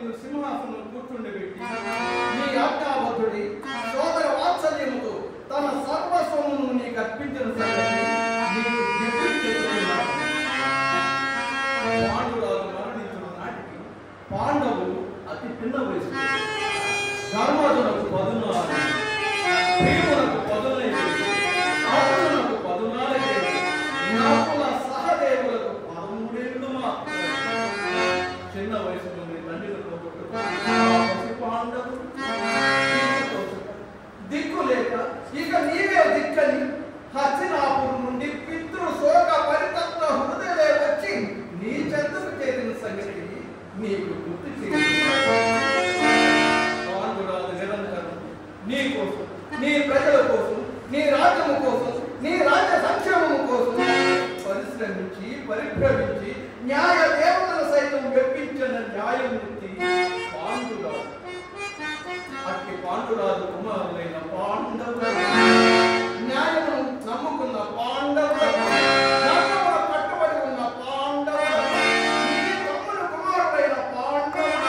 నిన్ను సింహాసనం కూర్చుండబెట్టి నీ ఆజ్ఞాబద్ధుడి సోదర వాత్సల్యముతో తన సర్వస్వమును నీకు అర్పించిన సంగతి నీకు జ్ఞప్తిస్తున్నాను. పాండురాలు మరణించిన నాటికి పాండవులు అతి చిన్న వయసు. ధర్మజునకు 16, భీమునకు 15, అర్జునునకు 14, నకుల సహదేవులకు 13 ఏళ్ళు మాత్రమే. చిన్న వయసు నుండి తండ్రితో పాండవులు దిక్కు లేక ఇక నీవే దిక్కని హస్తినాపురం నుండి పితృ శోక పరితత్వ హృదయ వచ్చి నీ చెంతకు చేరిన సంగతి నీకు గుర్తు చేయాలి. పాండురాజు నిరంతరం నీ కోసం, నీ ప్రజల కోసం, నీ రాజ్యము కోసం, నీ రాజ్య సంక్షేమము కోసం పరిశ్రమించి పరిభ్రమించి న్యాయ దేవతల సైతం వెప్పించిన న్యాయమూర్తి పాండురాజు. అట్టి పాండురాజు కుమారులైన పాండవుల న్యాయమును నమ్ముకున్న పాండవుల ధర్మమున కట్టుబడి ఉన్న పాండవుల నీ తమ్ముడు కుమారులైన పాండవుల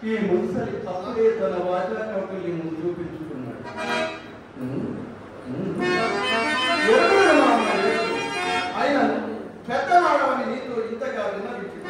ఈ ముసలి అప్పుడే తన వాచాన్ని చూపించుకున్నాడు. ఆయన పెద్దవాడవని నీతో ఇంతగా విన్నవించు.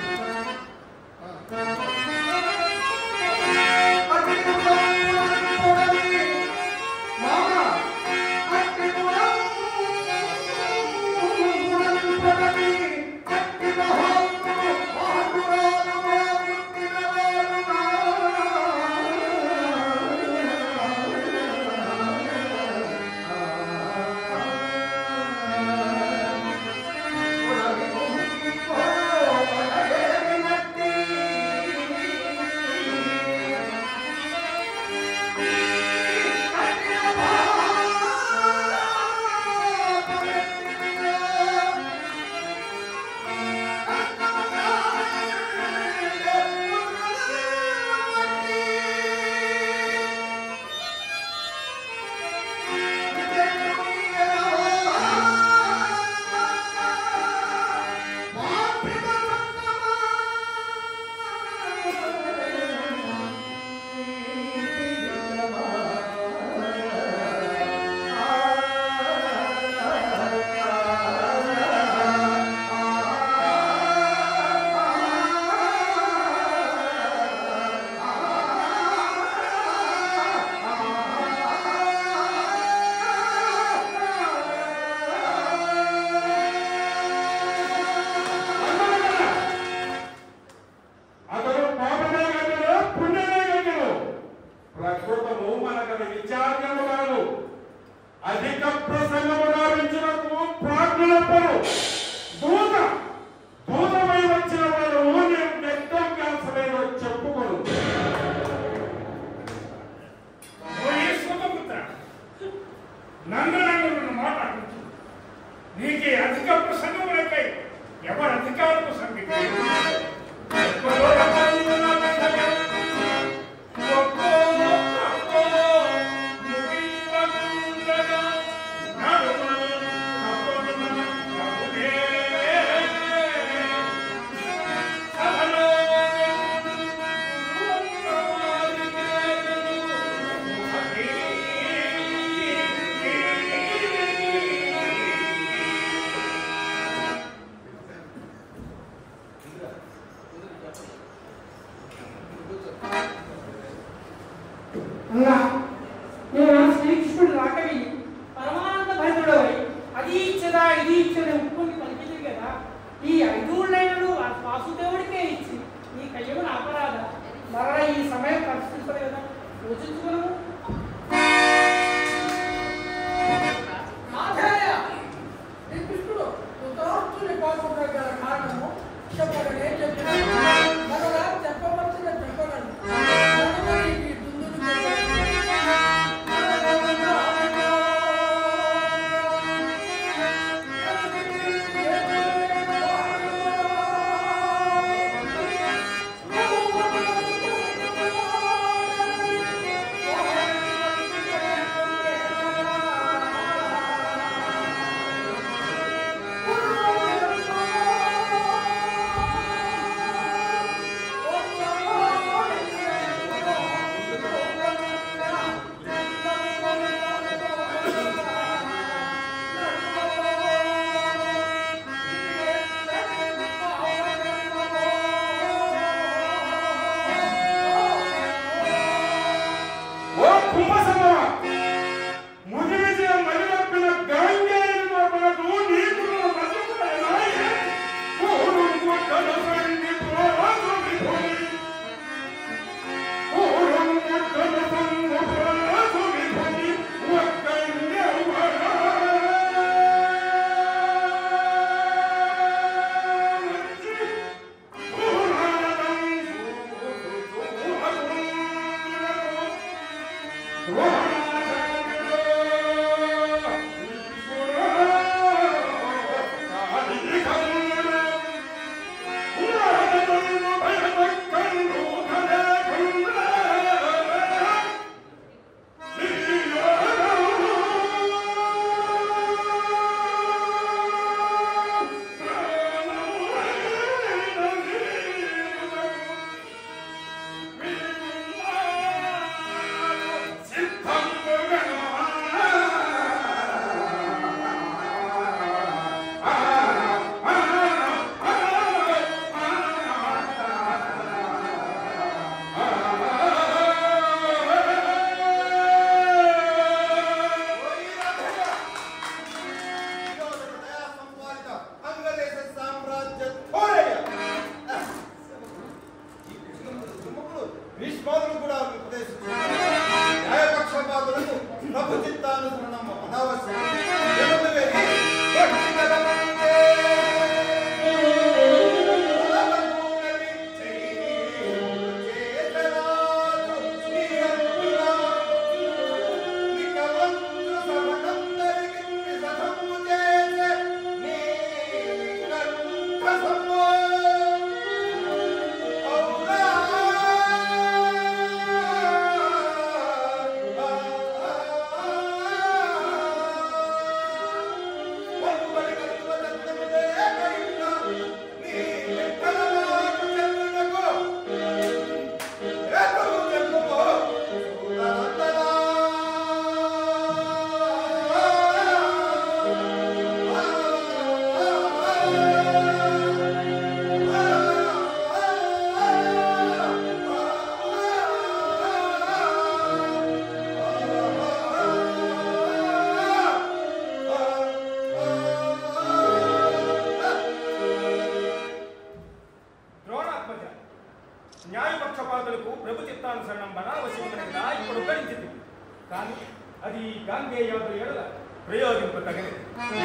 గాంగేయాదుల ఎడల ప్రయోగింపతగినది.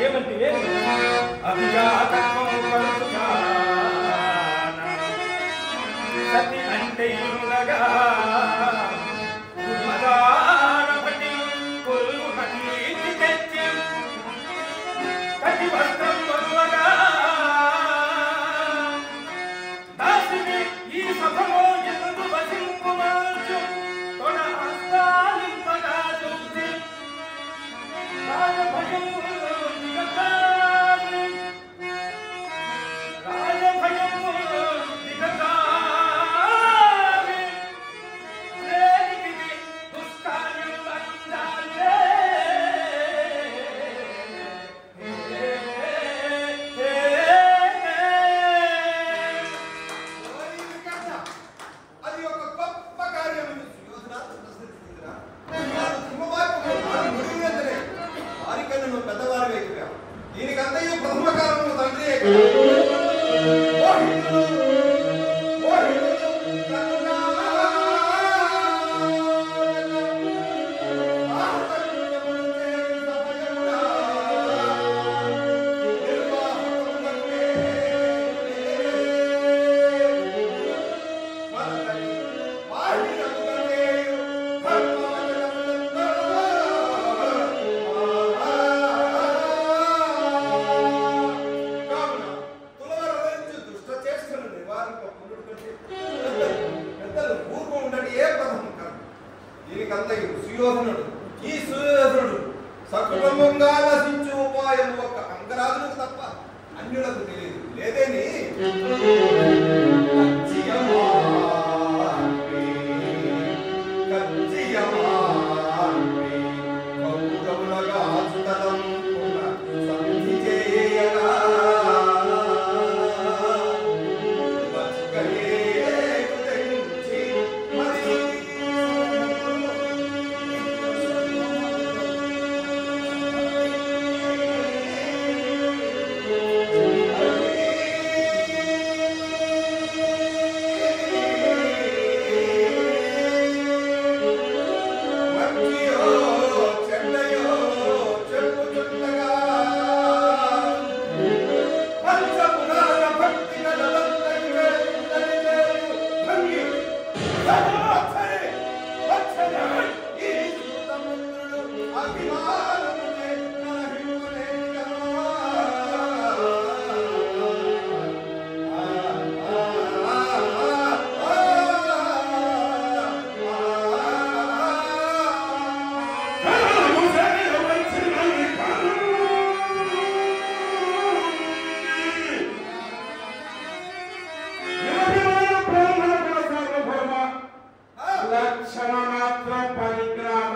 ఏమంటే అభిజాతత్వము పరుచుగాన సతి అంటే ఉండగా మదారపటి కొలువు కీర్తి తెచ్చి కటి వస్త్రం కొలువగా దాసిని ఈ సభలో ఎందు వసింపువచ్చు తొడ హస్తాలింపగా చూసి రాజభయం దిగజారి రేగిది దుష్కార్యం అందాలే. అది ఒక గొప్ప కార్యం. వారికన్నా నువ్వు పెద్దవారి వైపుగా దీనికంతయు ప్రథమ కాలంలో తండ్రి సుయోధనుడు. ఈ సుయోధనుడు సకుటుంబంగా నశించే ఉపాయం ఒక అంగరాజులకు తప్ప అన్యులకు తెలియదు. లేదేని లక్షణ మాత్ర పరిగ్రామ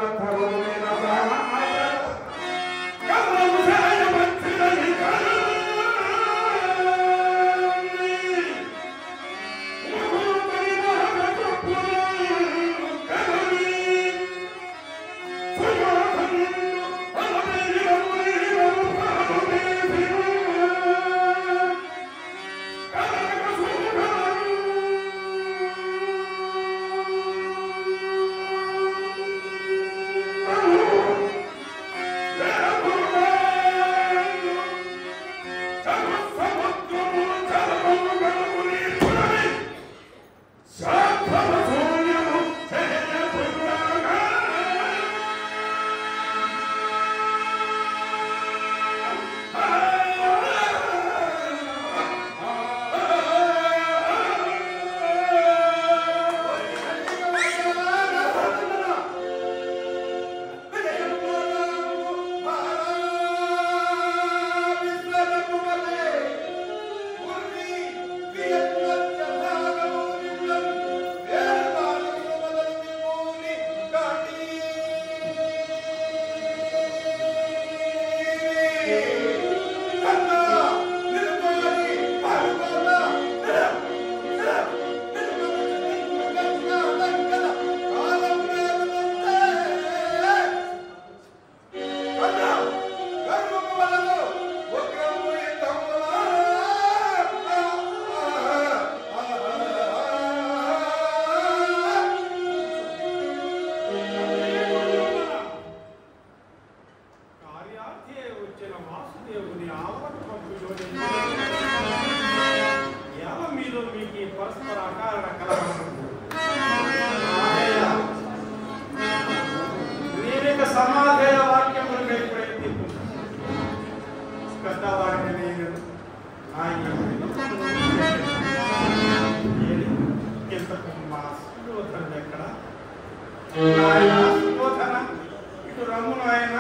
సాధ్యే వచ్చిన వాసుదేవుని ఆవరణలోని ఎలా మీలో మీకు ఈ పరస్పర అకారణ కలగడం నేనిక సమాధేయ వాక్యములకై ప్రయత్నింపు పెద్దవాడిని నేను ఆయన ఇంతకు మా సుయోధన ఎక్కడ సుయోధన ఇటు రమ్మును ఆయన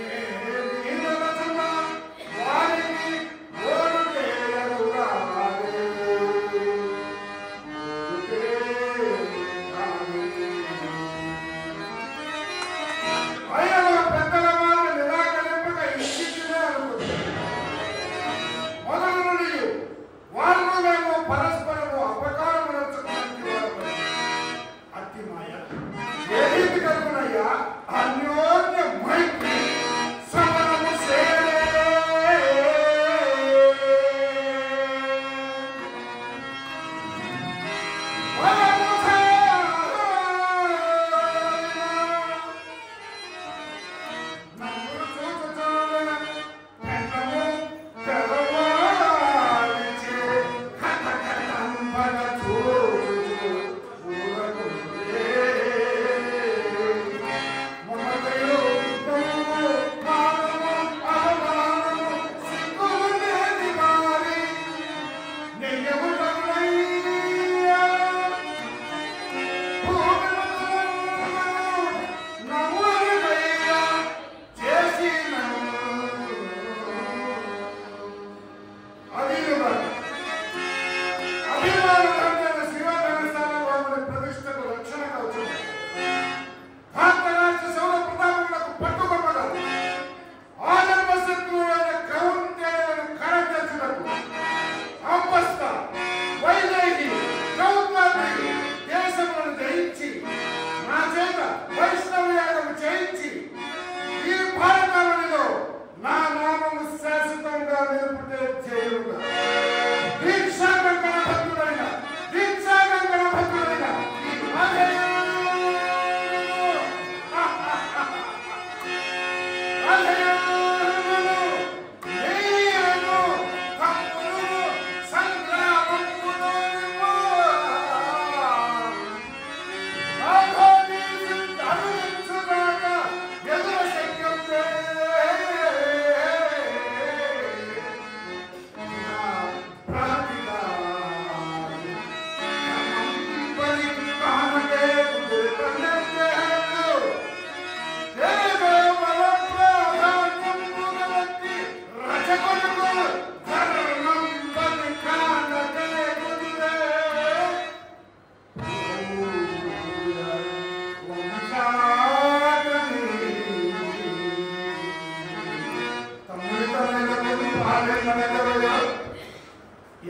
Yeah. దేశములను జయించి నా చేత వైష్ణవయాగం చేయించి ఈ భారతవనిలో నా నామము శాశ్వతంగా నిలుపుటే చేయుగా దీక్షాకంకణ భక్తుడైన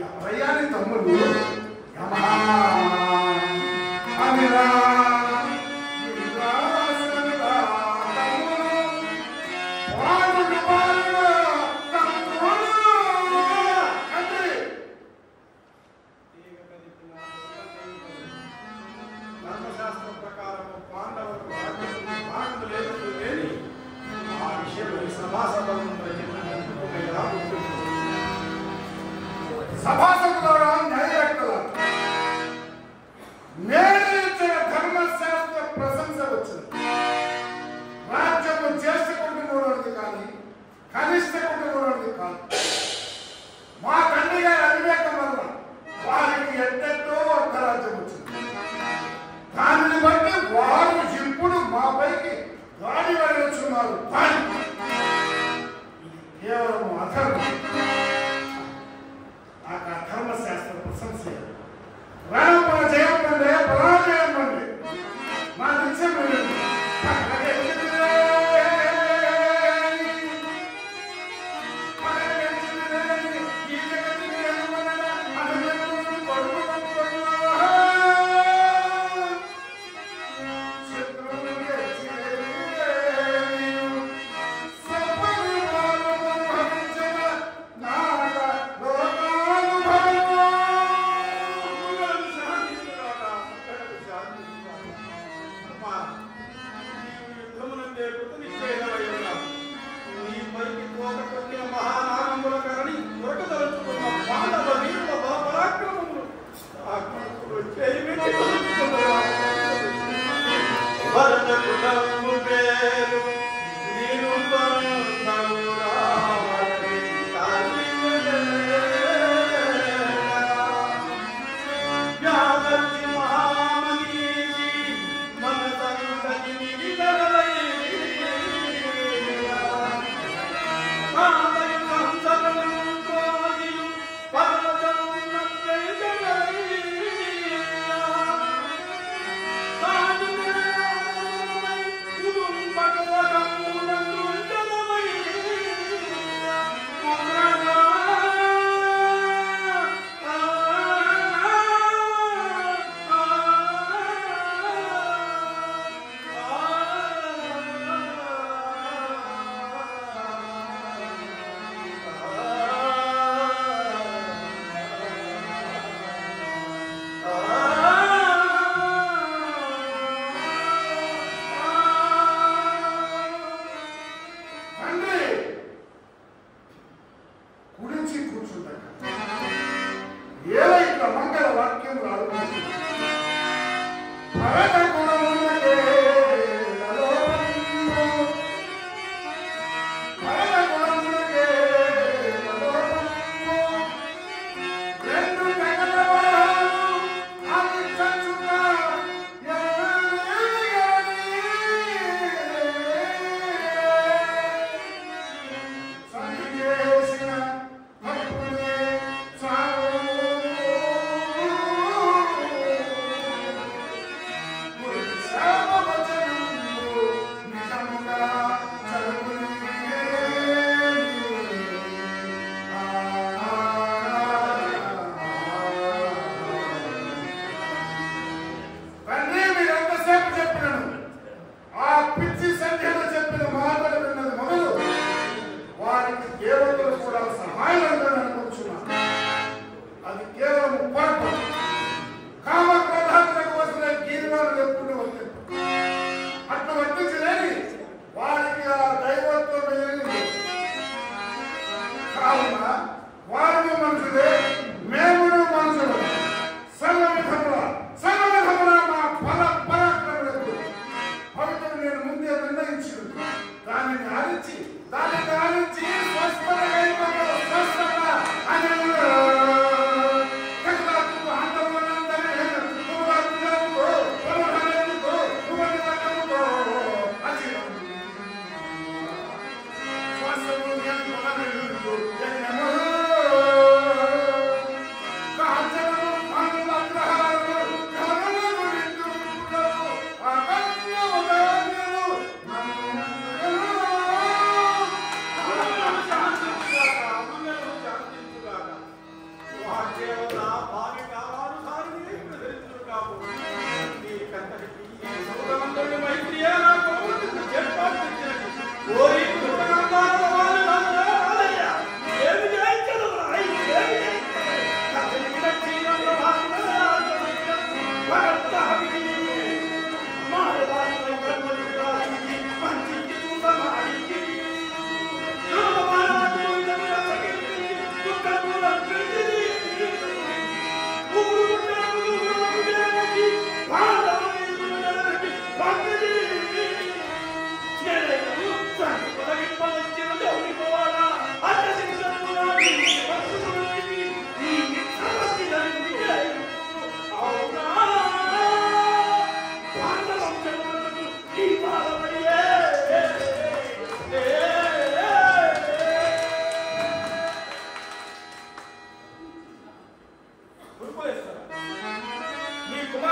ఎవరయ్యాని తమ్ముడు ధర్మశాస్త్రం ప్రకారము పాండవులకు రాజ్యం లేదు లేని ఆ విషయంలో సభాసభలను సభాసకులారా న్యాయవేత్తలారా నేను ఇచ్చిన ధర్మశాస్త్ర ప్రశంస వచ్చింది. రాజ్యము జ్యేష్ఠ కుటుంబంలోనిది కానీ కనిష్ట కుటుంబంలోనిది కాదు. మా తండ్రి గారి అవివేకం వల్ల వారికి ఎంతెంతో అర్ధరాజ్యం వచ్చింది. దానిని బట్టి వారు ఇప్పుడు మాపైకి దాడి వెళ్ళుచున్నారు. కేవలం అధర్మం. నాకు ఆ ధర్మశాస్త్ర ప్రశంస రామపర చేయమంటే పరాజయం అండి మా నిత్యం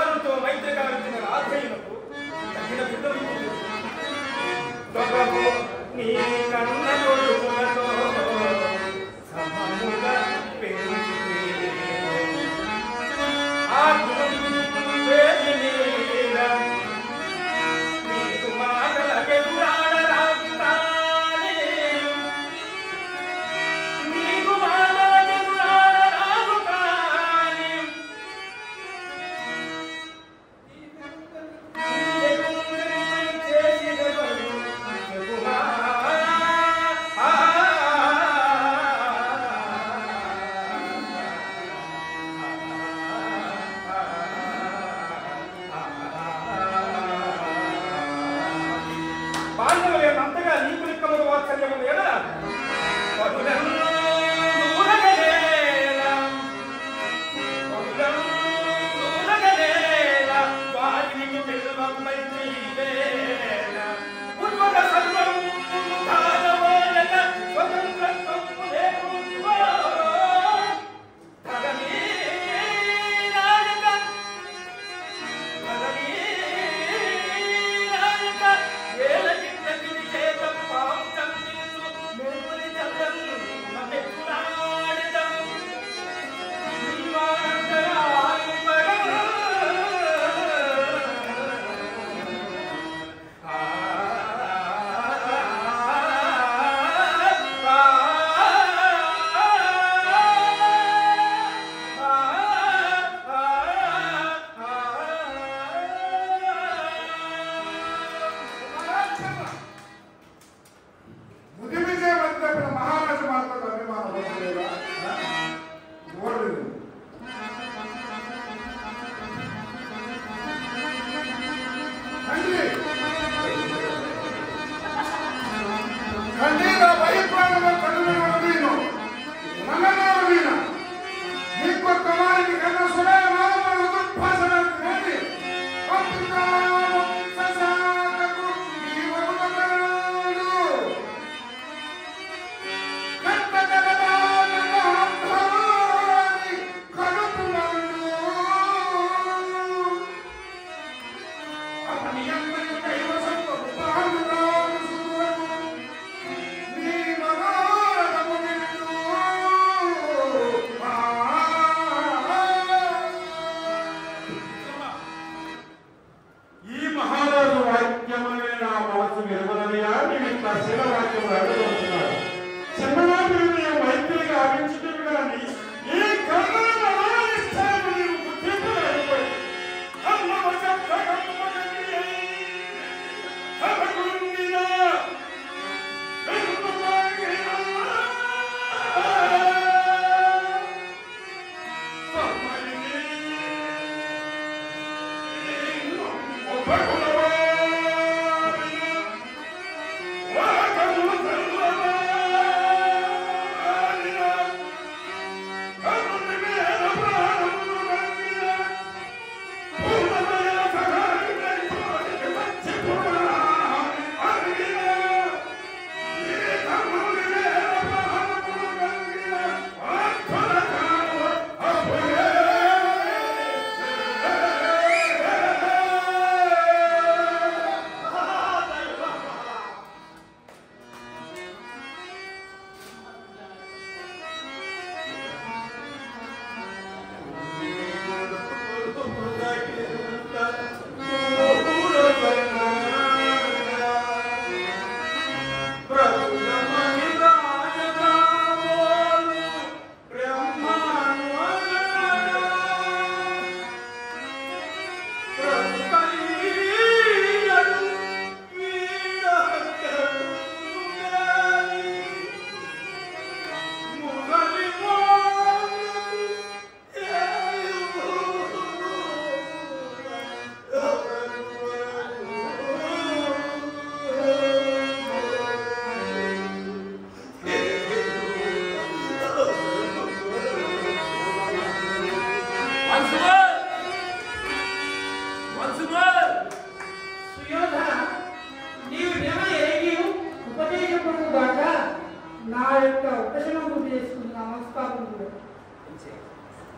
రాజుతో మైత్రిగా వచ్చిన రాధయ్యకు తగిన బిడ్డలు నీ కన్న కొడుకులతో సమముగా పెంచితే ఆ నీకు మాటలకెదురాడరాగుతానే నీకు మాటలకెదురాడరాగుతానే చేసిన పాండవులేనంతగా నీకు నిక్కముడు వాత్సల్యము లేదా వారికి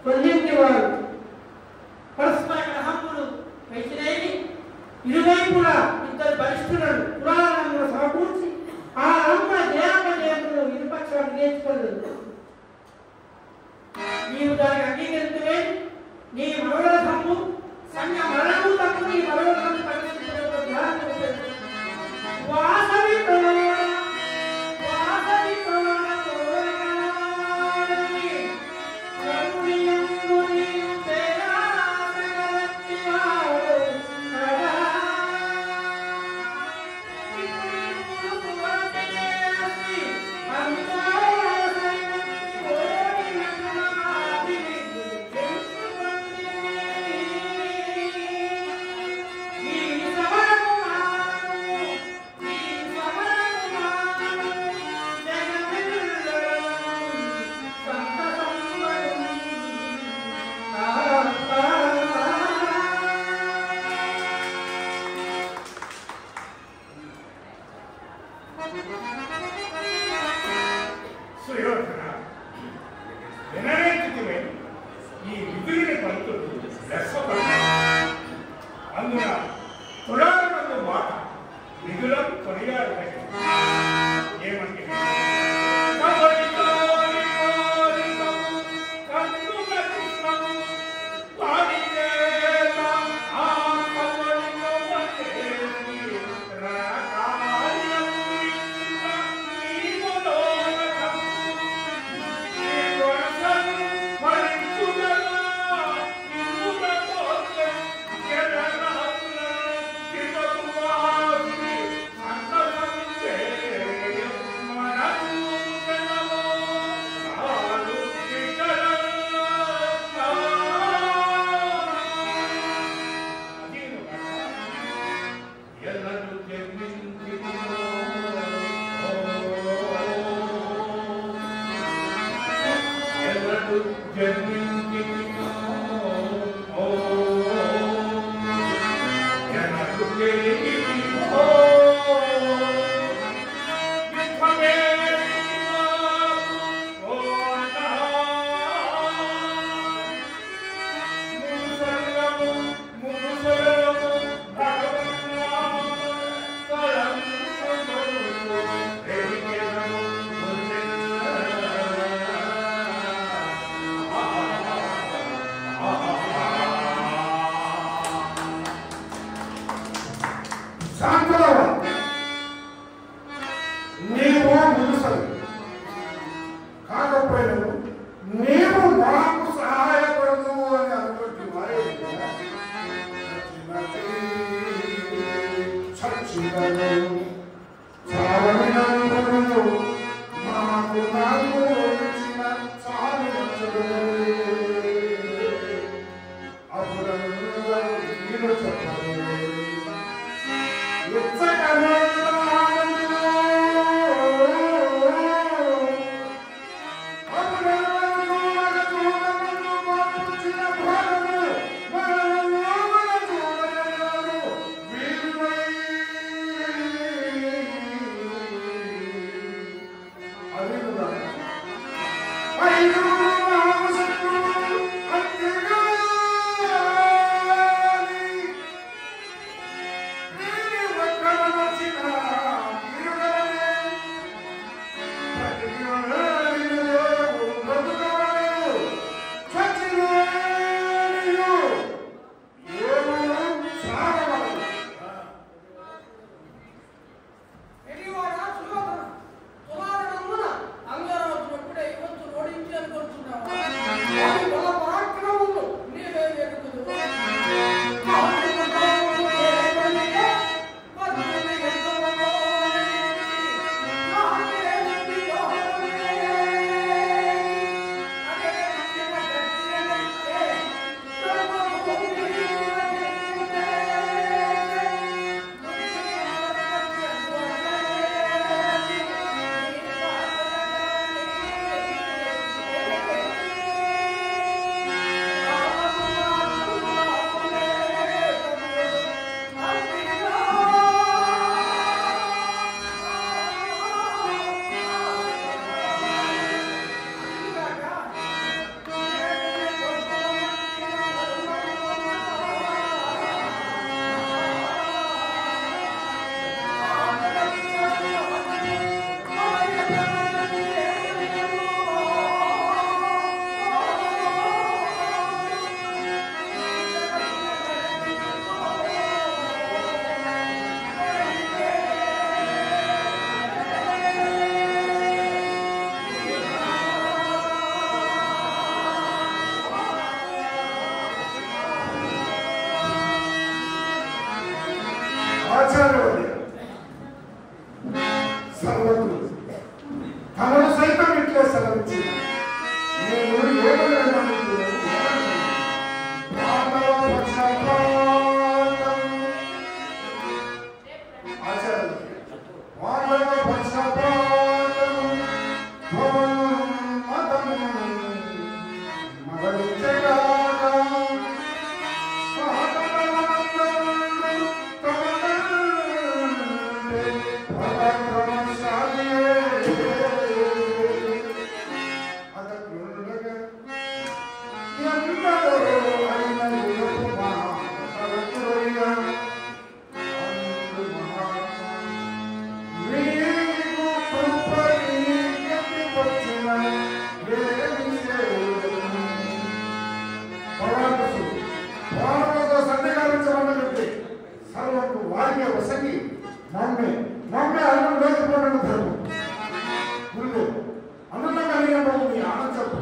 కొన్నింటి వారు పరస్పర గ్రహములు అందున తులారందు మాట నిధులకు కొనియాడు ఏమంటే వారికే వసగి మమ్మే అన్నం లేకపోవడం ధర్మం ముందు అన్నంలో కలిగిన మీ ఆనంద చెప్పు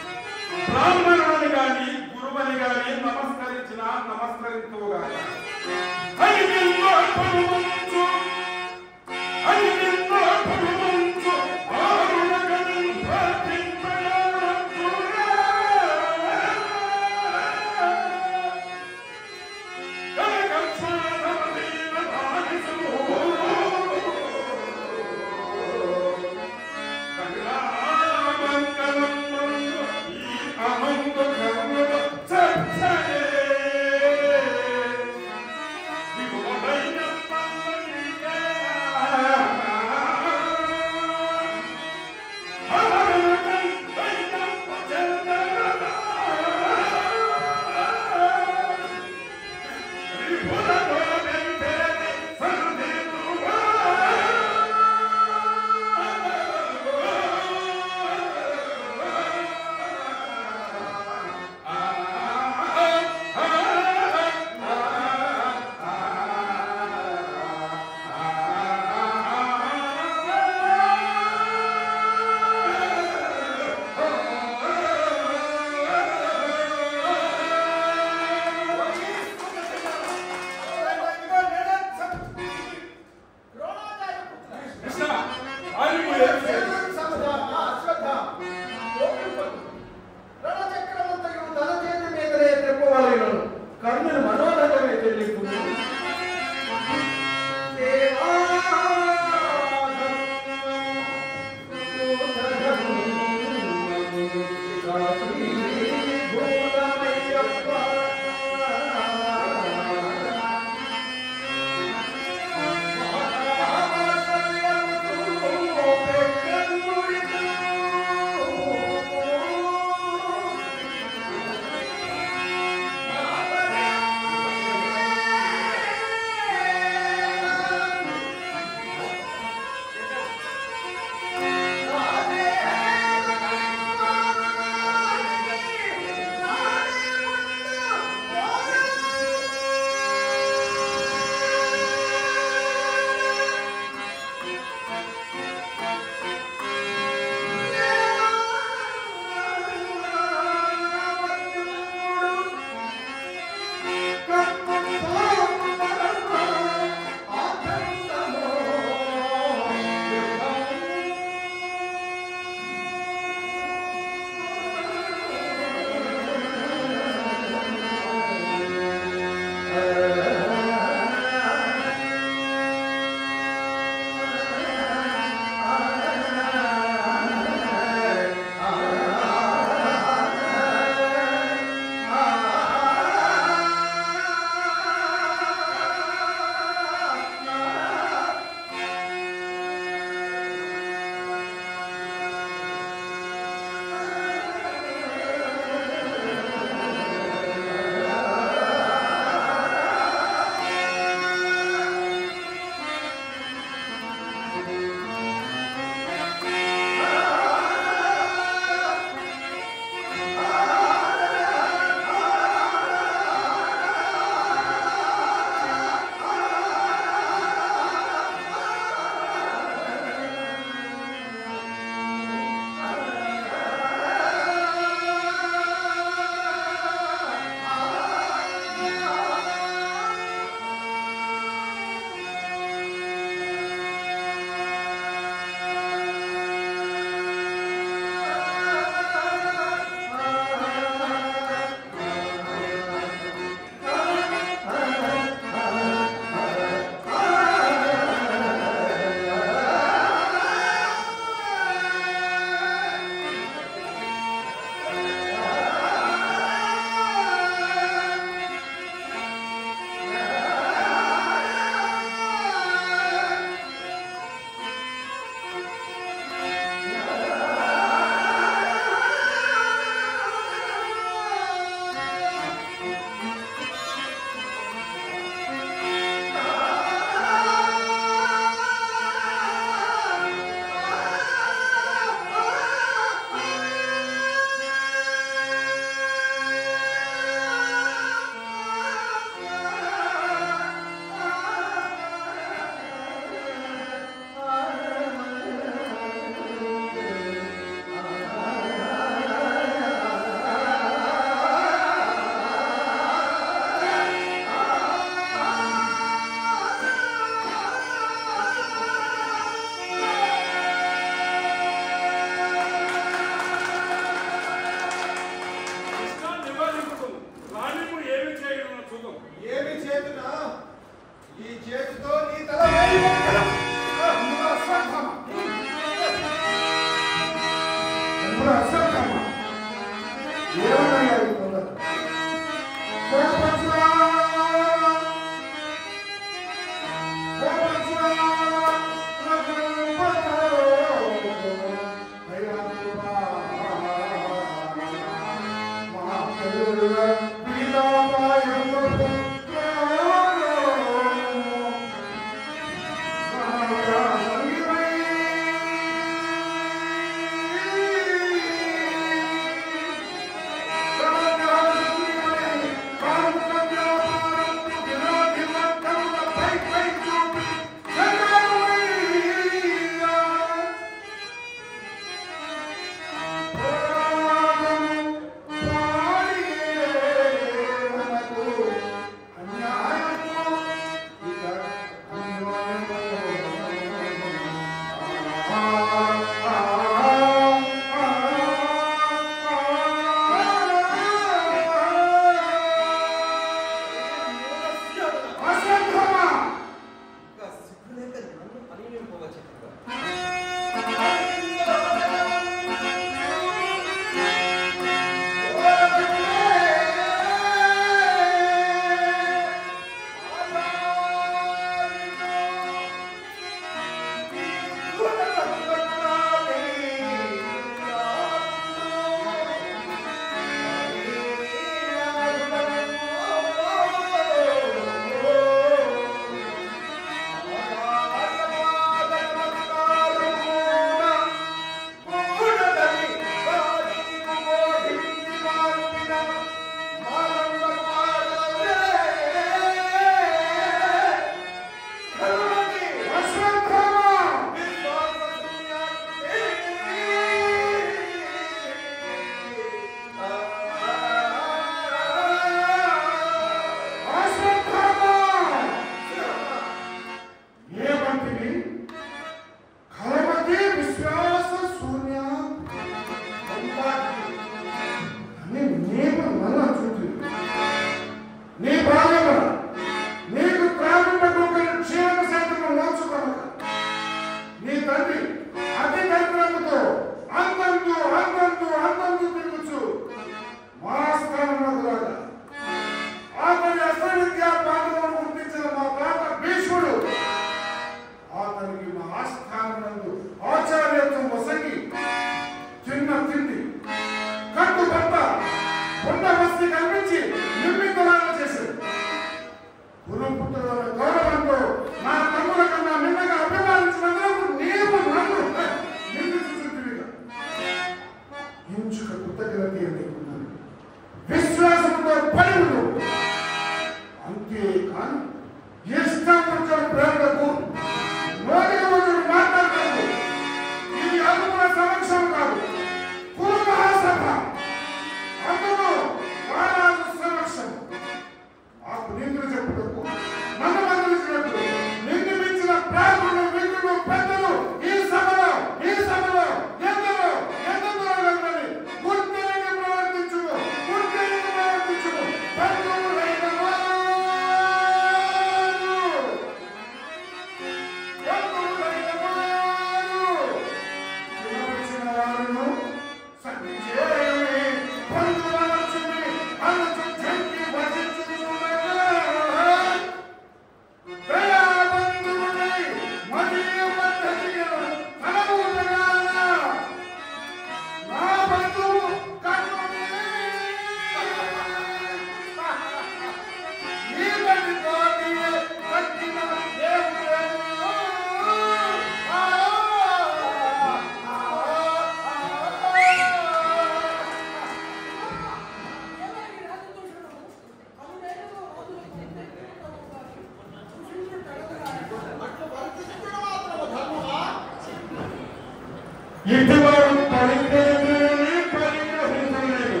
ఇటీవల పరిగ్రహించలేని పరిగ్రహించలేని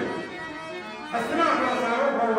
హస్తినాపుర సార్వభౌమ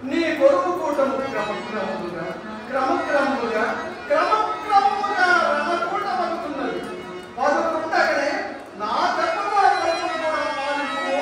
నీ కొడుకు కూటము క్రమక్రమముగా రణకూటమవుతున్నది. పదుకుండగానే నా చక్కవారు కూడా పాలింపు.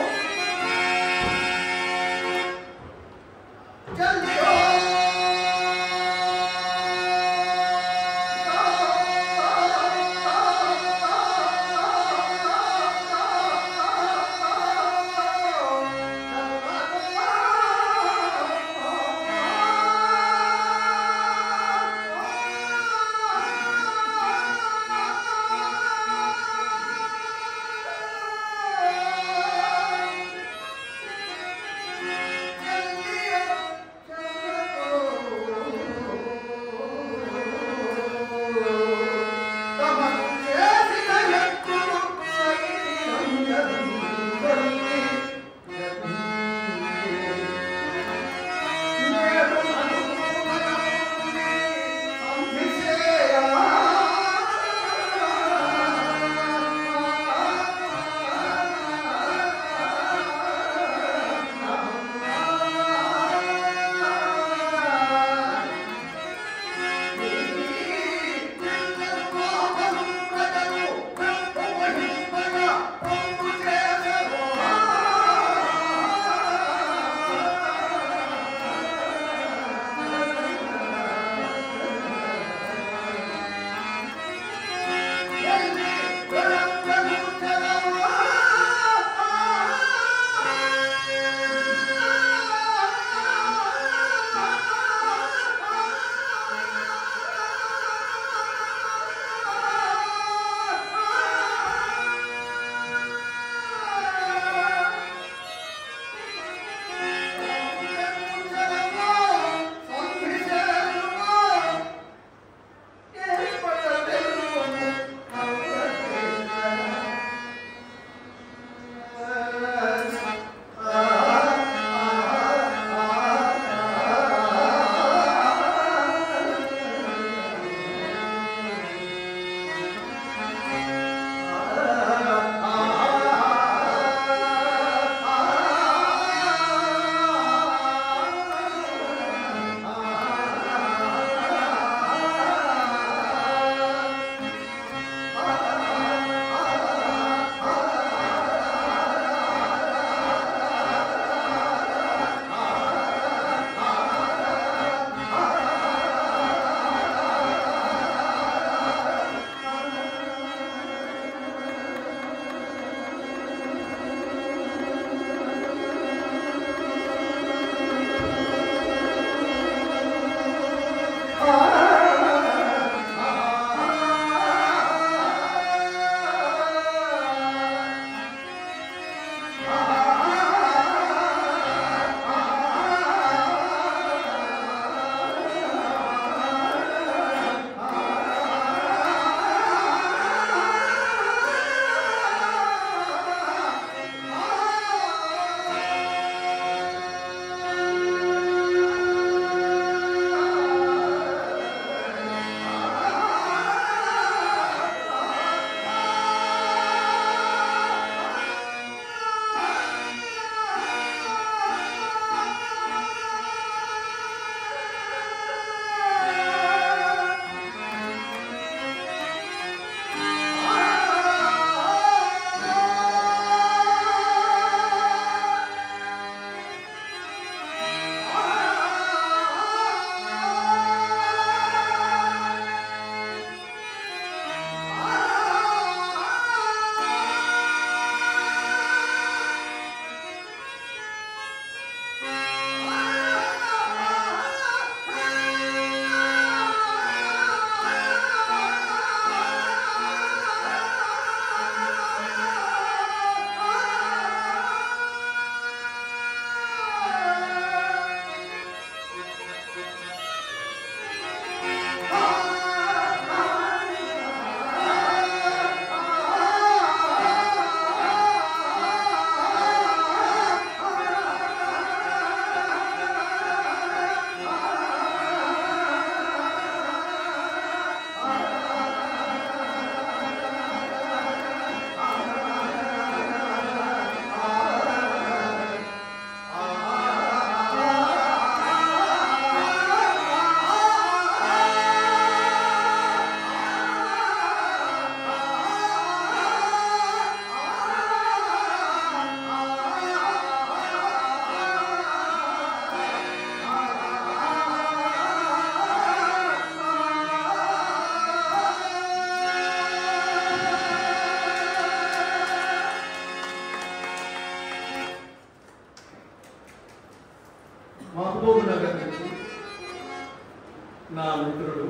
నా మిత్రుడు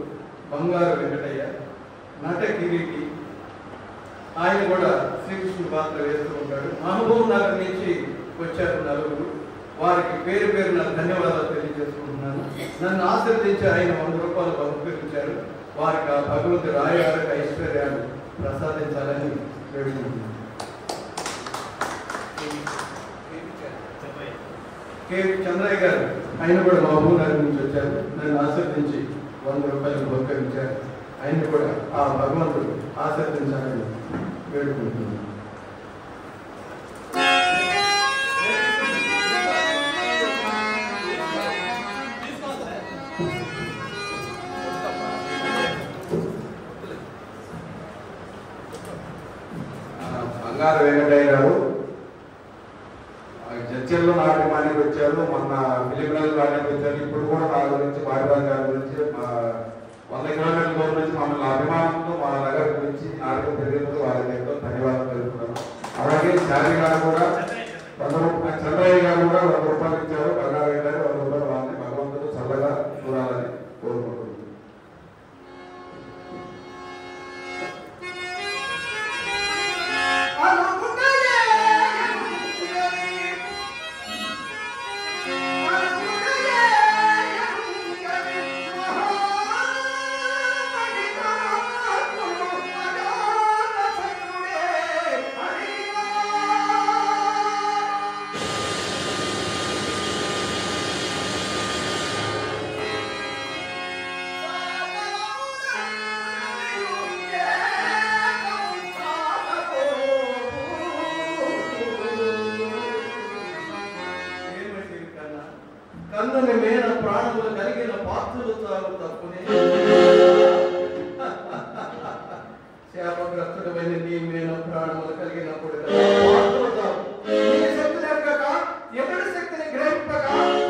బంగారు వెంకటయ్య, నట కిరీటి. ఆయన కూడా శ్రీకృష్ణుడు పాత్ర వేస్తూ ఉంటాడు. మహబూబ్ నగర్ నుంచి వచ్చారు నలుగురు. వారికి పేరు పేరున ధన్యవాదాలు తెలియజేసుకుంటున్నాను. నన్ను ఆశీర్వదించి ఆయన 100 రూపాయలు బహుకరించారు. వారికి ఆ భగవంతుడు ఆయుర ఐశ్వర్యాలు ప్రసాదించాలని వేడుకుంటున్నాను. చంద్రయ్య గారు, ఆయన కూడా మహబూబ్ నగర్ నుంచి వచ్చారు. నన్ను ఆశీర్వదించి 100 రూపాయలు బహుకరించారు. ఆయన కూడా ఆ భగవంతుడు ఆశీర్వదించాలని వేడుకుంటున్నాను. బంగారు వెంకటయ్య గారు చర్చల్లో నాటకానికి వచ్చారు, మొన్న ఫిలింనగర్ నాటకానికి వచ్చారు. ఇప్పుడు కూడా నా గురించి బాలరాజు గారి గురించి 100 కిలోమీటర్ల దూరం నుంచి మమ్మల్ని అభిమానంతో మా నగర్ గురించి నాటకం జరిగినందుకు వారికి ఎంతో ధన్యవాదాలు తెలుపుతున్నాను. అలాగే శారీ గారు కూడా చంద్రయ్య గారు కూడా 100 రూపాయలు ఇచ్చారు. బంగారు గారు 100 రూపాయలు వాళ్ళని భగవంతుడు చల్లగా చూడాలని కోరుకుంటున్నాను. కన్నుని మేన ప్రాణములు కలిగిన పాత్రలు చాలు తప్పునే. శాపగ్రస్తుడమైన నీ మేన ప్రాణములు కలిగినప్పుడు పాత్రలు చాలు. నీ శక్తిని ఎరగక, ఎవరి శక్తిని గ్రహింపక,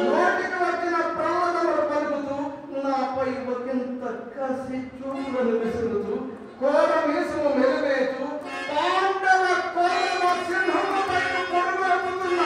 నోటికి వచ్చిన ప్రమాదములు పలుకుతూ, నాపై ఒకంత కసి చూపులను విసురుతూ, కోర మీసము మెరువేతూ, పాండవ కోరమ సింహముపై పొడుగుతున్న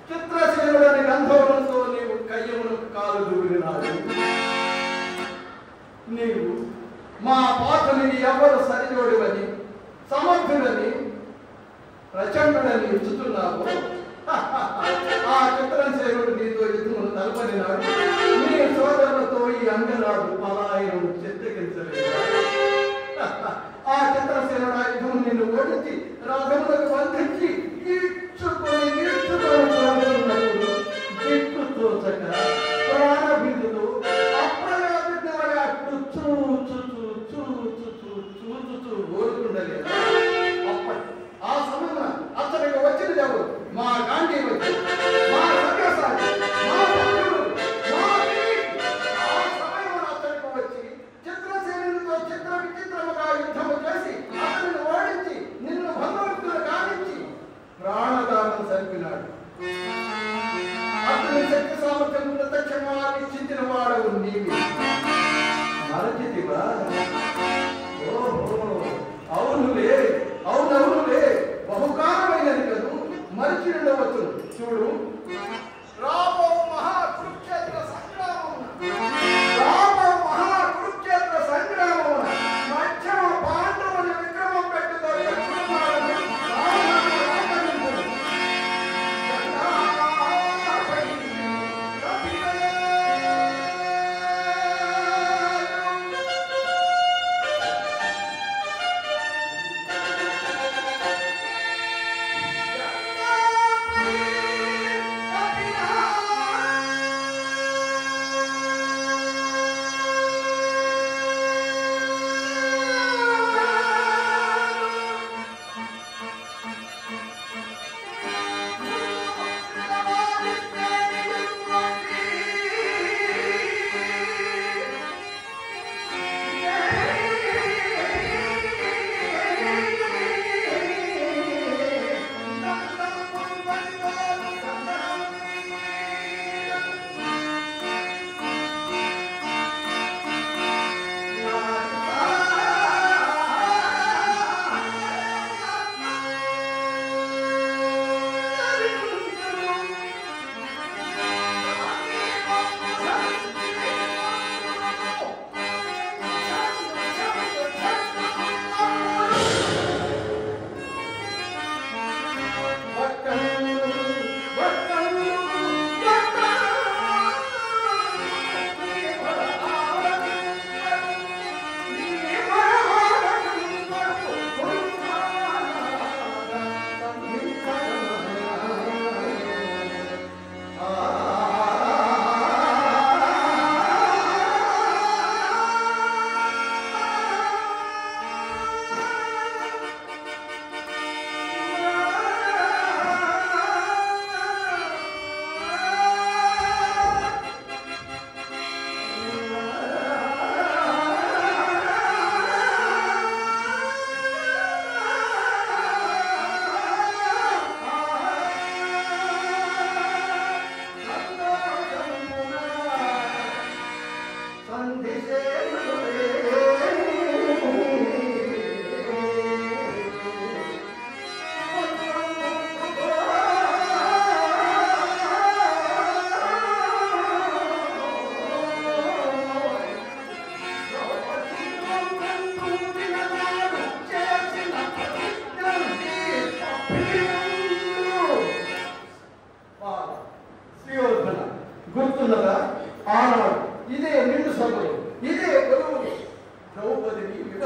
చిత్రసేనుడని గంధర్వులతో నీవు కయ్యమును కాలు దూరినాడు. నీవు మా పాత్రని ఎవరు సరిజోడివని, సమర్థుడని, ప్రచండుడని ఎంచుతున్నావు. ఆ చిత్రసేనుడు నీతో యుద్ధమును తలపడినాడు. నీ సోదరులతో ఈ అంగనాడు పలాయనం చిత్రీకరించలేదు. ఆ చిత్రసేనుడు ఆ యుద్ధం నిన్ను ఓడించి రథములకు బంధించి ఈడ్చుకొని పోతున్నప్పుడు దిక్కు తోచక ప్రాణభీతులు అప్రయోజకుల అట్టు చూచుతూ ఓడుకుండలేదు. ఆ సమయంలో అతనికి వచ్చిన ఎవరు? మా గాంధీ వచ్చి, మా సత్యసాయి, మా భక్తులు, మా ఆ సమయంలో అతనికి వచ్చి చిత్రసేనుడు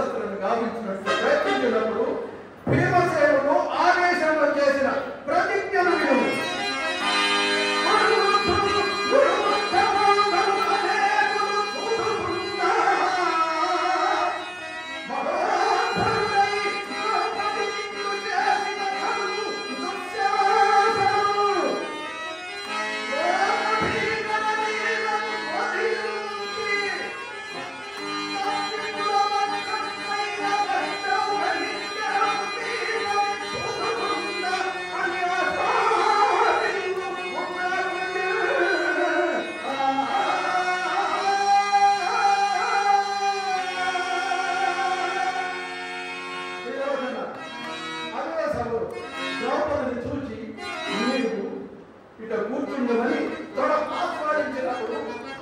నేరస్తులను గావించినట్లు ప్రయత్నించినప్పుడు భీమసేనుడు ఆదేశంలో చేసిన ప్రతిజ్ఞను విను. ద్రౌపదిని చూచి నీవు ఇట కూర్చుండమని తొడ ఆస్వాదించినప్పుడు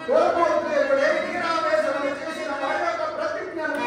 కోపోద్రేకుడే వీరావేశములు చేసిన వారి యొక్క ప్రతిజ్ఞను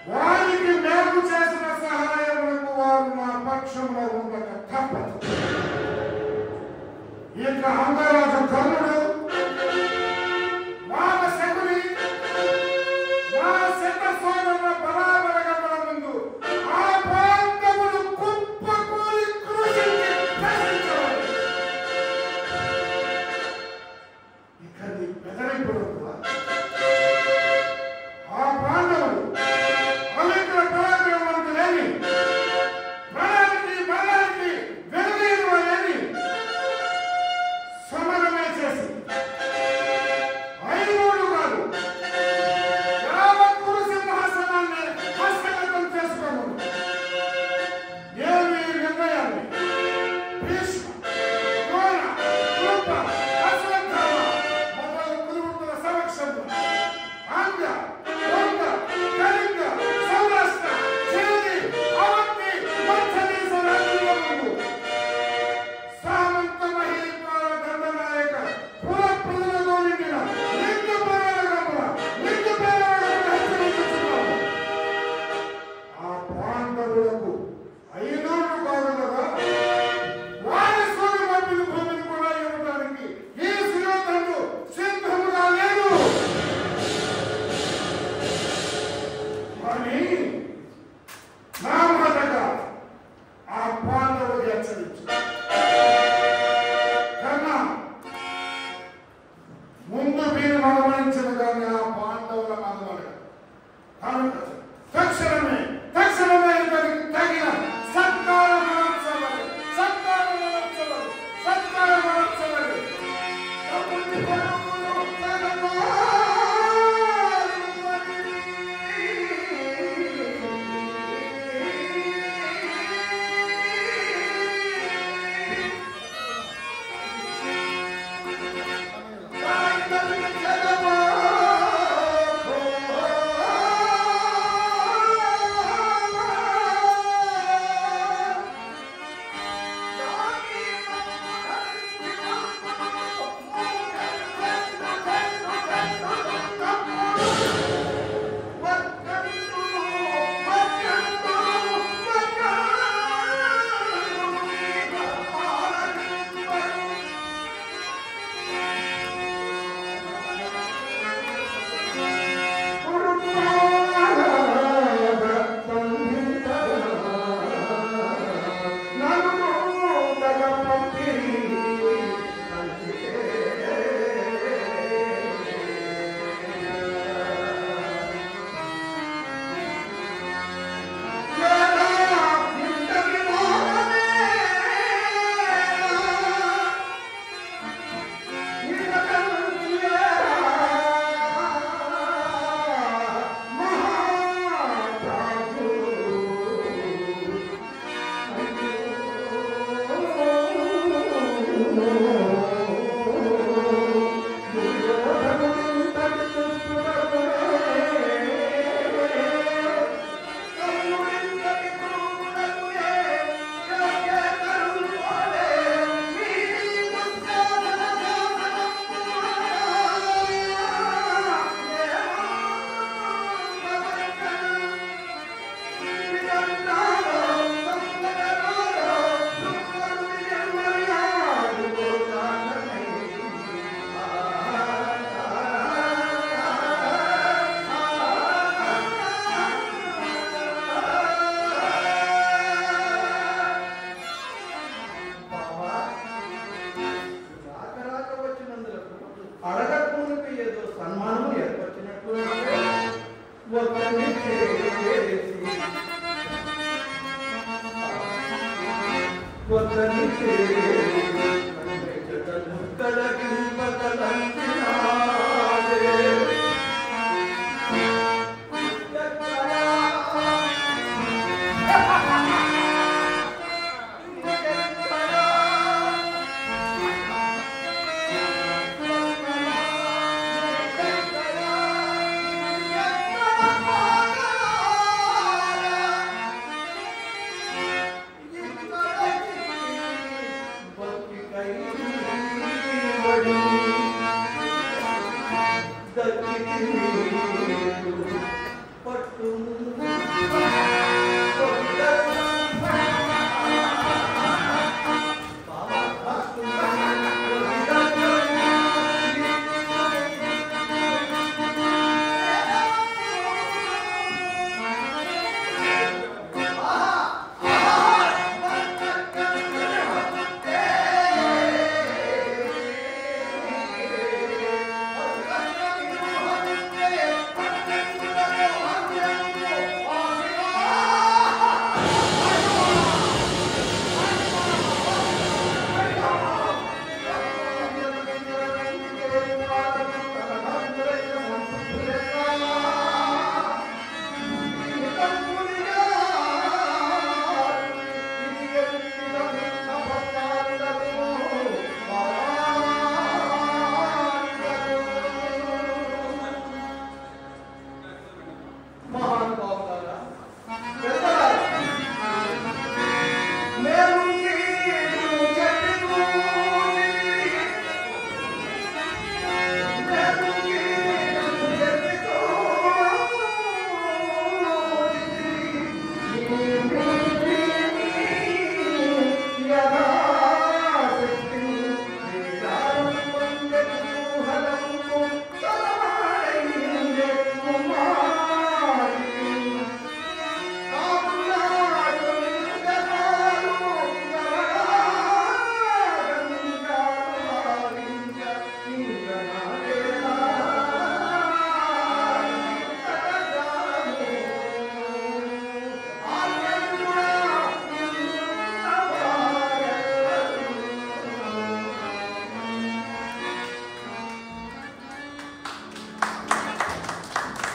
వారికి మేము చేసిన సహాయములకు వారు మా పక్షంలో ఉండక తప్పదు. ఇక అంగరాజు కర్ణుడు మామ శకుని మా శత సోదరుల బలాబలగమన ముందు ఆ ప్రాంతములు కుప్పకూలి కృషించి నశించవాలి. ఇక నీ బెదరింపుడు ఆ పాండవులు పవిత్ర పరాక్రమవంతులేని బలానికి వెనుదీయని సమరమే చేసి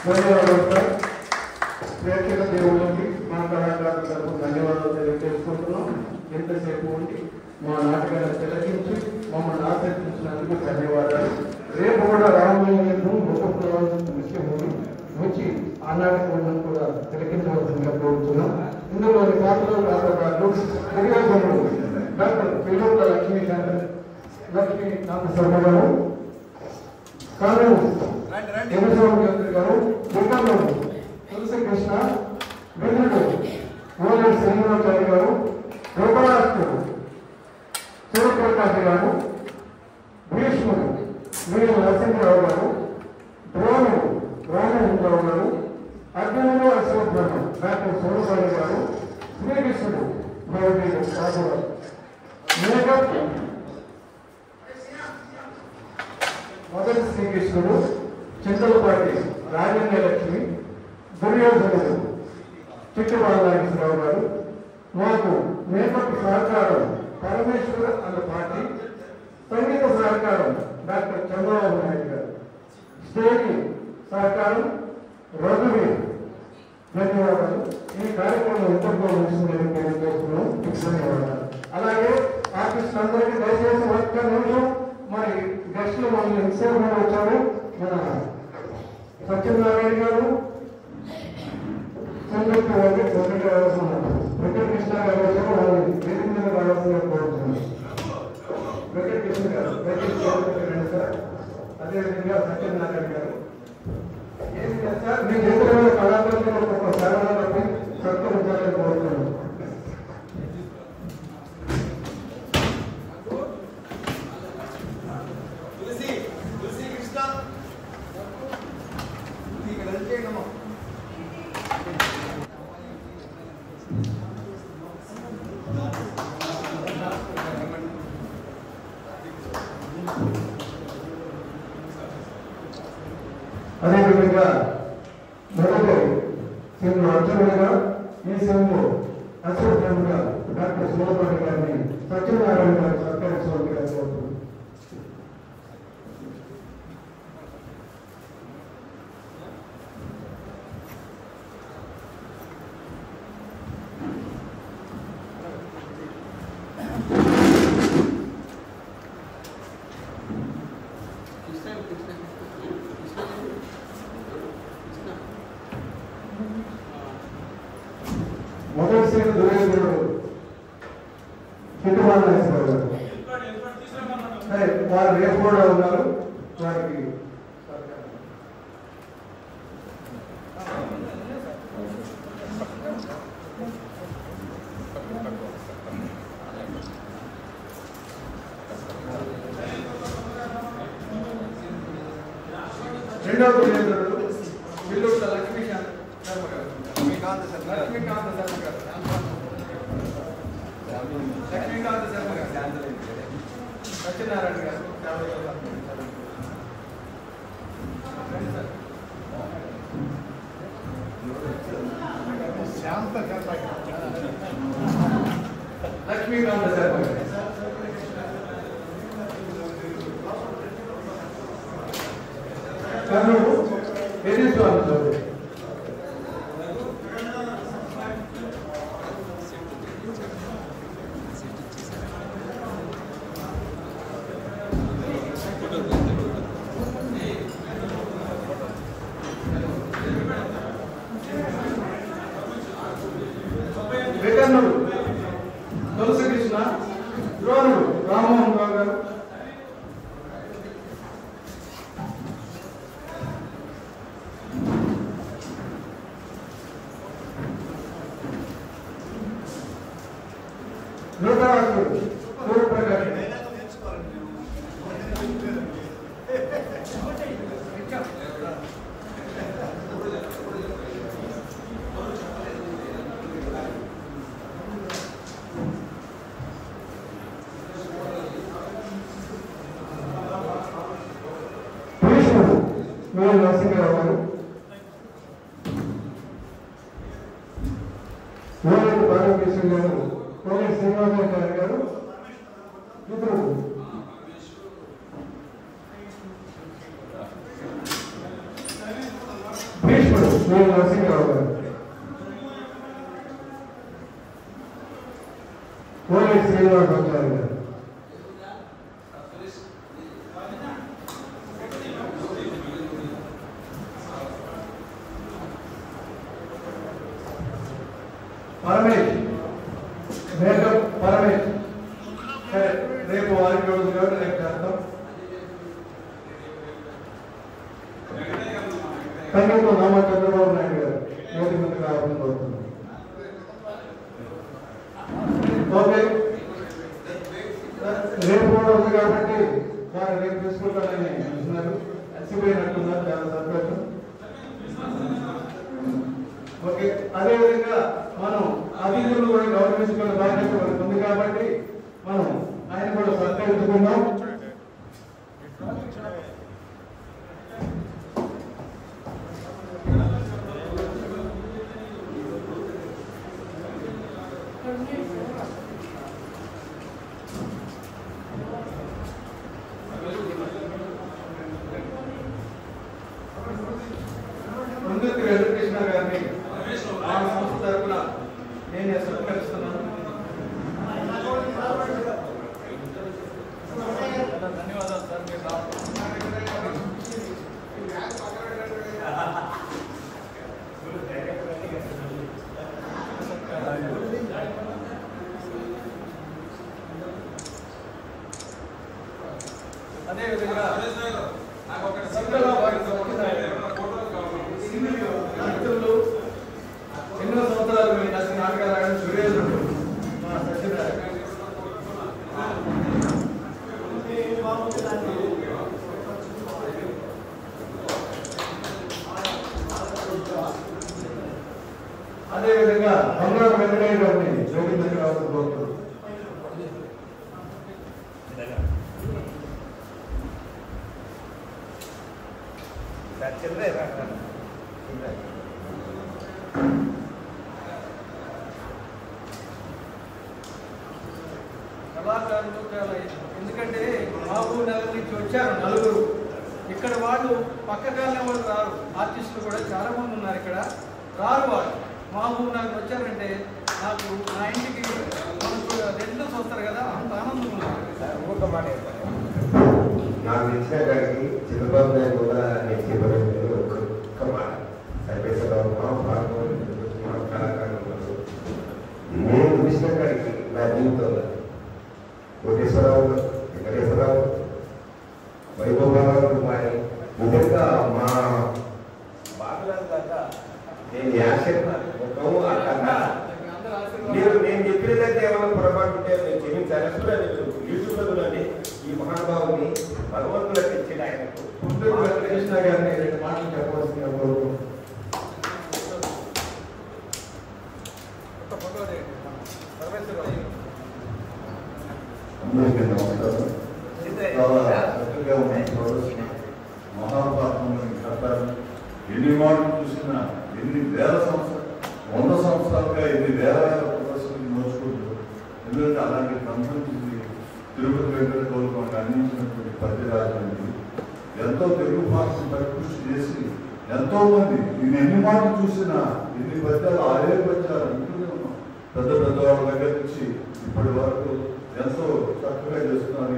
ధన్యవాదాలు సార్. ప్రేక్షక దేవుళ్ళకి మా కళాకారుల తరఫున ధన్యవాదాలు తెలియజేసుకుంటున్నాం. ఎంతసేపు ఉండి మా నాటకాన్ని తిలకించి మమ్మల్ని ఆశీర్వదించినందుకు ధన్యవాదాలు. రేపు కూడా రామలింగం గొప్ప విషయం వచ్చి ఆ నాటకం కూడా తిలకించవలసిందిగా కోరుతున్నాం. ఇందులోని పాత్రలు కళాకారులు డాక్టర్ పిల్లల లక్ష్మీకాంత శర్మ గారు, కాను యమస్వామి గారు, దుర్గంలో తులసి కృష్ణ, వీరుడు ఓలేటి శ్రీనివాచారి గారు, గోపాలాష్టుడు సూర్యప్రకాశ్ గారు, భీష్ముడు వీర నరసింహరావు గారు, ద్రోణుడు రామలింగరావు గారు, అర్జునుడు అశ్వత్థామ డాక్టర్ సోమసాయి గారు, శ్రీకృష్ణుడు రాఘవ, మేకప్ మొదటి శ్రీకృష్ణుడు చింతలపాటి రాజేంద్ర లక్ష్మి, దుర్యోధనుడు చిట్టుబాలనాగేశ్వరరావు గారు, మాకు మేకప్ సహకారం పరమేశ్వర అన్న పార్టీ, సంగీత సహకారం డాక్టర్ చంద్రబాబు నాయుడు గారు, స్టేజ్ సహకారం రఘువీర్. ధన్యవాదాలు. ఈ కార్యక్రమం ఎంతో తెలియజేస్తున్నాం. ధన్యవాదాలు. అలాగే ఆర్టిస్టులందరికీ దయచేసి సత్యనారాయణ గారు. మీ చేతుల్లో కళాకారులు ఒక సేవలు బట్టి సత్కరించాలని కోరుతున్నాను. అదేవిధంగా మొదటి సింహు అర్జునుడిగా ఈ సింహు అశోకుడుగా డాక్టర్ సుబ్రహ్మణ్య గారిని సత్యనారాయణ గారు సత్కరించవలసిగా కోరుతున్నాను. మొదటి శ్రీ దుర్యోధనుడు కిట్టుబాటు వేసుకోవాలి. సరే, వారు రేపు కూడా ఉన్నారు. వారికి రెండవ దుర్యోధనుడు విల్లుల లక్ష్మీకాంత శర్మ గారు. లక్ష్మీకాంత శర్మ గారు. లక్ష్మీకాంత శర్మ గారు. సత్యనారాయణ గారు. లక్ష్మీకాంత శర్మ గారు. కర్నూలు ఎదిస్వామి చదువు. వెకర్నుడు తులసి కృష్ణ. ద్రోణుడు రామ్మోహన్ రావు గారు. ధృతరాష్ట్రుడు సూర్యప్రకాష్. భీష్ముడు వీర నరసింహరావు గారు. ఓలేటి బాలకృష్ణ గారు. ఓలేటి శ్రీనివాసాచార్య గారు. ఇద్దరు భీష్ముడు వీర నరసింహరావు గారు. ఓలేటి శ్రీనివాసాచార్య గారు. పరమేష్ మేకప్ పరమేష్. సరే, రేపు వారికి రోజు కాబట్టి రేపు చేస్తాం. సంగీతం నామా చంద్రబాబు నాయుడు గారు వేదిక ముందుకు రావాలని కోరుతున్నాం. ఓకే, రేపు కూడా ఉంది కాబట్టి వారు రేపు తీసుకుంటారని అంటున్నారు. అలసిపోయినట్టున్నారు. చాలా సంతోషం. ఓకే, అదేవిధంగా మనం అతిథులు కూడా గౌరవించుకునే బాధ్యత మనకు ఉంది కాబట్టి మనం ఆయన కూడా సత్కరించుకుందాం. ముందుకు వెంకటకృష్ణ గారిని ఆ సంస్థ తరఫున నేను సత్కరిస్తున్నాను. ధన్యవాదాలు సార్. అదేవిధంగా ఎన్నో సంవత్సరాలు మీ నచ్చిన నాటకాలు ఆడిన సురేంద్రుడు మా సత్యనారాయణ. అదేవిధంగా బంగారు వెంకటయ్య గారిని జోగిందని రావాల్సిన కోరుతున్నాను. కళాకారులు ఎందుకంటే మహబూబ్ నగర్ నుంచి వచ్చారు నలుగురు. ఇక్కడ వాళ్ళు పక్కగానే వాళ్ళు రారు. ఆర్టిస్టులు కూడా చాలా మంది ఉన్నారు ఇక్కడ, రారు వాళ్ళు. మహబూబ్ నగర్ వచ్చారంటే నాకు నా ఇంటికి రెండు చూస్తారు కదా, అంత ఆనందం ఉన్నారు. నాకు ఇచ్చిన కాడికి చంద్రబాబు నాయుడు కూడా నేను చెప్పలేదు. ఒక్క మాట సర్వేశ్వరరావు కళాకారులు ఉన్నారు. నేను చూసిన కాడికి నా జీవితంలో కోటేశ్వరరావు, వెంకటేశ్వరరావు, వైభవరావు కుమారి నిజంగా మా బాధలను దాకా నేను యాశకు అక్కడ మీరు నేను చెప్పినదైతే ఏమైనా పొరపాటు ఉంటే నేను క్షమించాలి. కూడా యూట్యూబ్లో చూడండి. ఈ మహానుభావుని భగవంతులకు ఇచ్చిన ఆయనకు కృష్ణ గారిని రెండు మాటలు చెప్పవలసిందిగా కోరుకుంటున్నాను. అందరికీ నమస్కారం. చాలా చక్కగా ఉన్న మహాభారతంలో చెప్పారు. ఎన్ని మాటలు చూసినా ఎన్ని వేల సంవత్సరాలు 100 సంవత్సరాలుగా ఎన్ని వేల ప్రదర్శనలు నోచుకుంటూ, ఎందుకంటే అలాంటి గ్రంథం తిరుపతి వెంకట గౌరవాన్ని అందించినటువంటి పద్యరాజు ఎంతో తెలుగు భాషను పరికృషి చేసి ఎంతో మంది నేను ఎన్ని మాటలు చూసినా ఎన్ని పద్యాలు ఆరే పద్యాలు ఇంటూనే ఉన్నాం. పెద్ద పెద్ద వాళ్ళ దగ్గర నుంచి ఇప్పటి వరకు ఎంతో చక్కగా చేస్తున్నారు.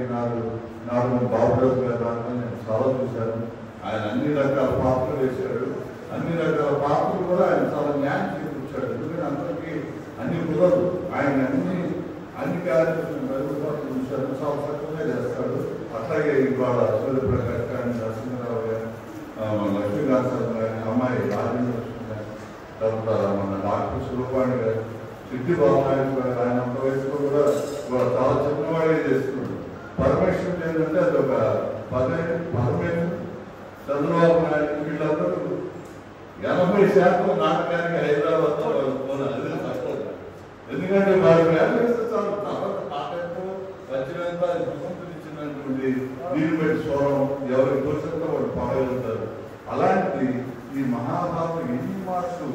నాడు బాబురాజు గారు దాంట్లో నేను చాలా చూశాను. ఆయన అన్ని రకాల పాత్రలు వేశాడు. అన్ని రకాల పాత్రలు కూడా ఆయన చాలా న్యాయం చేకూర్చాడు. ఎందుకంటే అందరికీ అన్ని కుదరదు. ఆయన అన్ని కార్యక్రమాలు చూశాడు. చాలా చక్కగా చేస్తాడు. అట్లాగే ఇవాళ సూర్యప్రకాష్ కానీ, నరసింహరావు గారు, లక్ష్మీకాంత్ గారి అమ్మాయి రాజేంద్ర గారు, తర్వాత మన డాక్టర్ సురపాణి గారు, సిద్ధి బాబునాయుడు గారు, ఆయన అంత వయసులో కూడా చాలా చిన్నవాడే చేస్తున్నాడు. పరమేశ్వరుడు ఏంటంటే అది ఒక పరమేశ్వరుడు, చంద్రబాబు నాయుడు వీళ్ళందరూ 80% నాటకానికి హైదరాబాద్లో అది కష్టం. ఎందుకంటే వారి ఫ్యామిలీస్ చాలా తర్వాత పాటంతో వచ్చినంత భగవంతుడిచ్చినటువంటి నీరు పెట్టి స్వరం ఎవరికి తోచినంత వాళ్ళు పాడగలుగుతారు. అలాంటిది ఈ మహాభారతం ఎన్ని మాటలు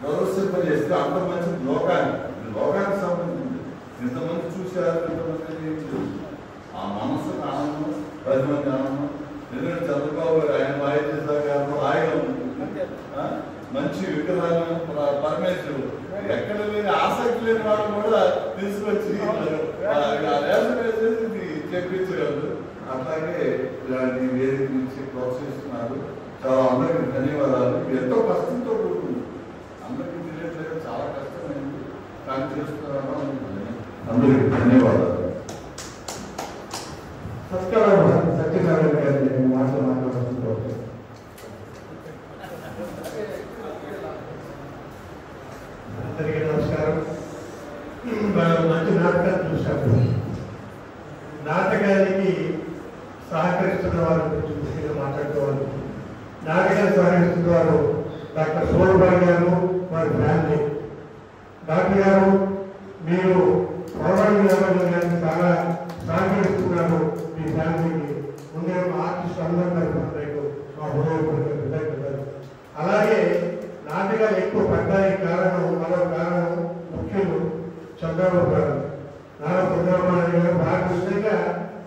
ప్రదర్శింపజేస్తే అంత మంచి లోకానికి సంబంధించింది. ఇంతమంది చూశారు, ఇంతమంది ఆ మనసుకు ఆనందం, 10 మంది ఆనందం. ఎందుకంటే చంద్రబాబు ఆయన వాయి చేశారు, ఆయన మంచి విగ్రహాలు పరమేశ్వరుడు ఎక్కడ లేని ఆసక్తి లేని వాళ్ళు కూడా తీసుకొచ్చి చెప్పించగలరు. అట్లాగే ఇలాంటి వేదిక నుంచి ప్రోత్సహిస్తున్నారు. చాలా అందరికీ ధన్యవాదాలు. ఎంతో కష్టంతో కూడుకుంది, అందరికీ తెలియట్లేదు, చాలా కష్టమైంది, కానీ చేస్తున్నారో అందరికీ ధన్యవాదాలు. సత్యనారాయణ గారిని మాట్లాడుతున్నారు. అందరికీ నమస్కారం. మనం మంచి నాటకాలు చూసాము. నాటకానికి సహకరిస్తున్న వారి గురించి ముఖ్యంగా మాట్లాడుకోవాలి. నాటకాలు సహకరిస్తున్న వారు డాక్టర్ సోల్బాయ్ గారు, వారి ఫ్యామిలీ. డాక్టర్ గారు, మీరు పౌరాణిక గారిని చాలా సహకరిస్తున్నారు. మీ ఫ్యామిలీకి ముందే ఆర్టిస్ట్ అందరూ మా హృదయపూర్వక కృతజ్ఞతలు. అలాగే నాటకాలు ఎక్కువ పడ్డానికి కారణం, మరో కారణం ముఖ్యులు చంద్రబాబు గారు, నారా చంద్రబాబు నాయుడు గారు. బాగా నిజంగా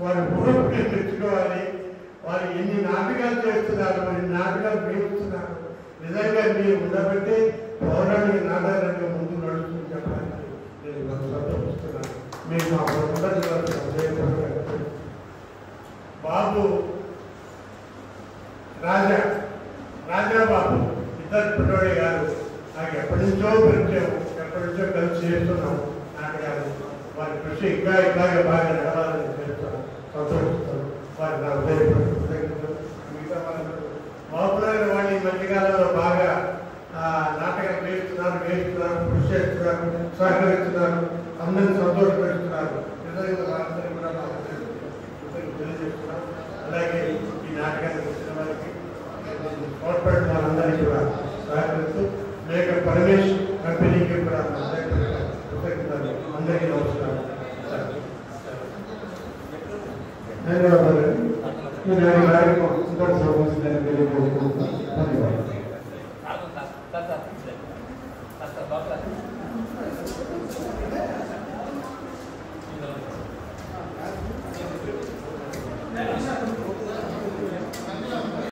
వారి పూర్వకులు తెచ్చుకోవాలి. వారు ఎన్ని నాటకాలు చేస్తున్నారు, ఎన్ని నాటకాలు వేస్తున్నారు. నిజంగా మీరు ఉండబట్టి పౌరాణిక నాటకాలకు ముందు నడుస్తుంది చెప్పడానికి నేను సంతోషిస్తున్నాను. మీరు మా బాబు రాజాబాబు ఇద్దరు పిల్లవాడి గారు నాకు ఎప్పటి నుంచో పరిచయం, ఎప్పటి నుంచో కలిసి చేస్తున్నాం నాటకాలు. వారి కృషి ఇంకా ఇలాగే బాగా నడవాలని చేస్తాను, సంతోషిస్తాను. వారి నా ఉదయపూర్వక సహకరిస్తున్నారు, అందరినీ సంతోషపెడుతున్నారు. నిజంగా వారందరూ కూడా తెలియజేస్తున్నారు. అలాగే ఈ నాటకానికి వచ్చిన వారికి తోడ్పడిన వాళ్ళందరికీ కూడా సహకరిస్తూ లేక పరమేష్ కంపెనీకి కూడా కృతజ్ఞతలు. అందరికీ నమస్కారం. ధన్యవాదాలు. ఈ నాటి కార్యక్రమం తెలియజేస్తున్నాను. ధన్యవాదాలు.